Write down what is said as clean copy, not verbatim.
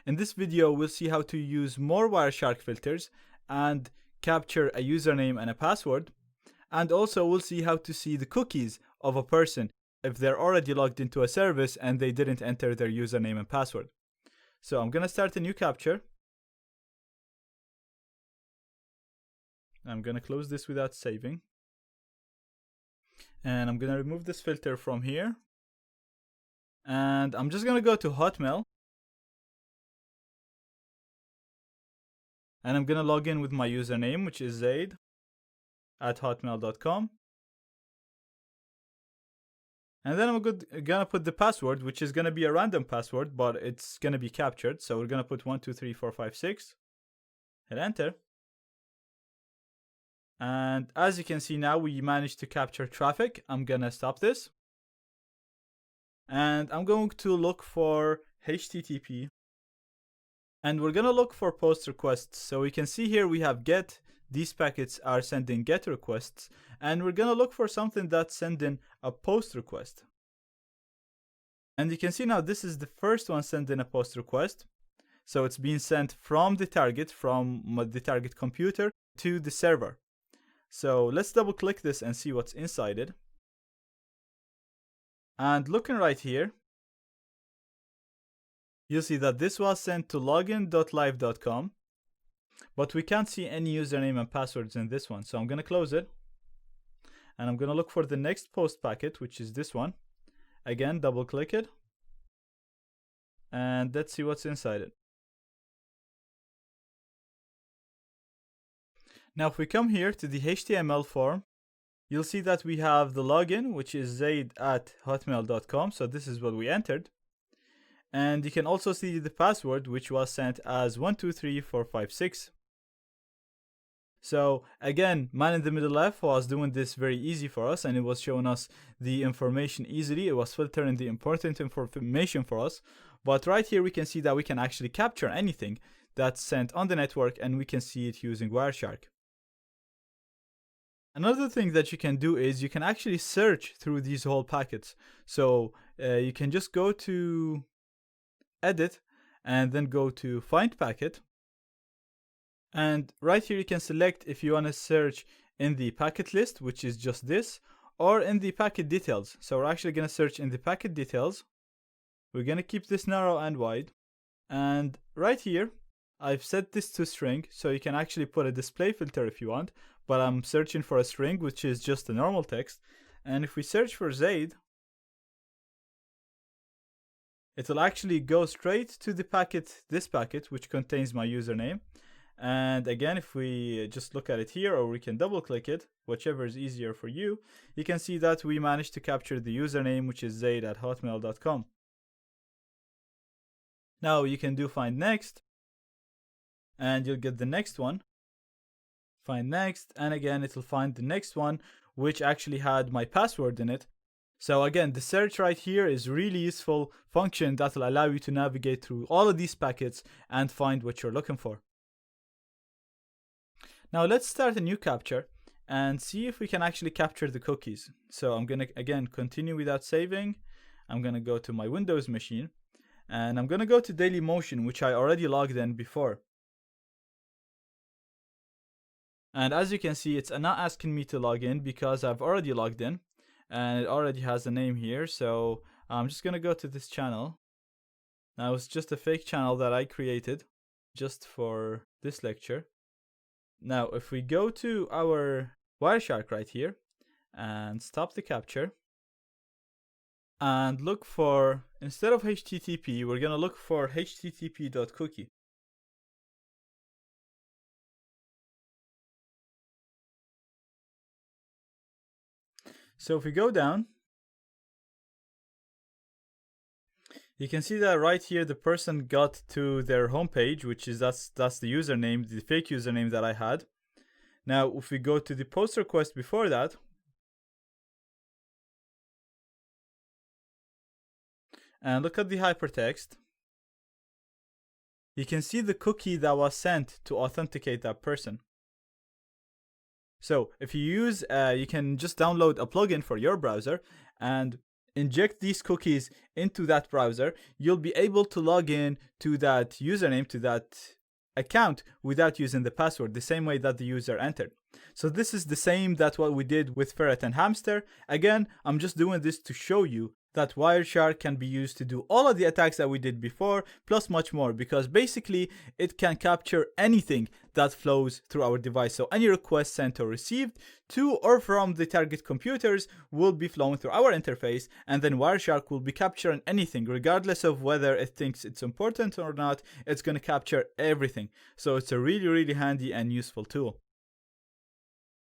In this video, we'll see how to use more Wireshark filters and capture a username and a password. And also we'll see how to see the cookies of a person if they're already logged into a service and they didn't enter their username and password. So I'm gonna start a new capture. I'm gonna close this without saving. And I'm gonna remove this filter from here. And I'm just gonna go to Hotmail. And I'm gonna log in with my username, which is zaid@hotmail.com. And then I'm gonna put the password, which is gonna be a random password, but it's gonna be captured. So we're gonna put 123456. Hit enter. And as you can see now, we managed to capture traffic. I'm gonna stop this. And I'm going to look for HTTP. And we're gonna look for post requests. So we can see here we have get. These packets are sending get requests. And we're gonna look for something that's sending a post request. And you can see now this is the first one sending a post request. So it's being sent from the target computer to the server. So let's double click this and see what's inside it. And looking right here, you'll see that this was sent to login.live.com, but we can't see any username and passwords in this one. So I'm going to close it. And I'm going to look for the next post packet, which is this one. Again, double click it. And let's see what's inside it. Now, if we come here to the HTML form, you'll see that we have the login, which is zaid@hotmail.com. So this is what we entered. And you can also see the password, which was sent as 123456. So again, man in the middle F was doing this very easy for us, and it was showing us the information easily. It was filtering the important information for us. But right here, we can see that we can actually capture anything that's sent on the network, and we can see it using Wireshark. Another thing that you can do is you can actually search through these whole packets. So you can just go to edit and then go to find packet. And right here you can select if you want to search in the packet list, which is just this, or in the packet details. So we're actually going to search in the packet details. We're going to keep this narrow and wide. And right here, I've set this to string, so you can actually put a display filter if you want, but I'm searching for a string, which is just a normal text. And if we search for Zaid, it will actually go straight to the packet, this packet, which contains my username. And again, if we just look at it here, or we can double click it, whichever is easier for you, you can see that we managed to capture the username, which is zaid@hotmail.com. Now you can do find next, and you'll get the next one. Find next, and again, it'll find the next one, which actually had my password in it. So again, the search right here is really useful function that will allow you to navigate through all of these packets and find what you're looking for. Now let's start a new capture and see if we can actually capture the cookies. So I'm gonna again continue without saving. I'm gonna go to my Windows machine, and I'm gonna go to Dailymotion, which I already logged in before. And as you can see, it's not asking me to log in because I've already logged in, and it already has a name here. So I'm just gonna go to this channel. Now it's just a fake channel that I created just for this lecture. Now, if we go to our Wireshark right here and stop the capture and look for, instead of HTTP, we're going to look for http.cookie. So if we go down, you can see that right here the person got to their homepage, which is that's the username, the fake username that I had. Now, if we go to the post request before that, and look at the hypertext, you can see the cookie that was sent to authenticate that person. So if you use, you can just download a plugin for your browser, and inject these cookies into that browser, you'll be able to log in to that username, to that account, without using the password, the same way that the user entered. So this is the same that what we did with Ferret and Hamster. Again, I'm just doing this to show you that Wireshark can be used to do all of the attacks that we did before, plus much more, because basically it can capture anything that flows through our device. So any request sent or received to or from the target computers will be flowing through our interface, and then Wireshark will be capturing anything, regardless of whether it thinks it's important or not. It's going to capture everything. So it's a really, really handy and useful tool.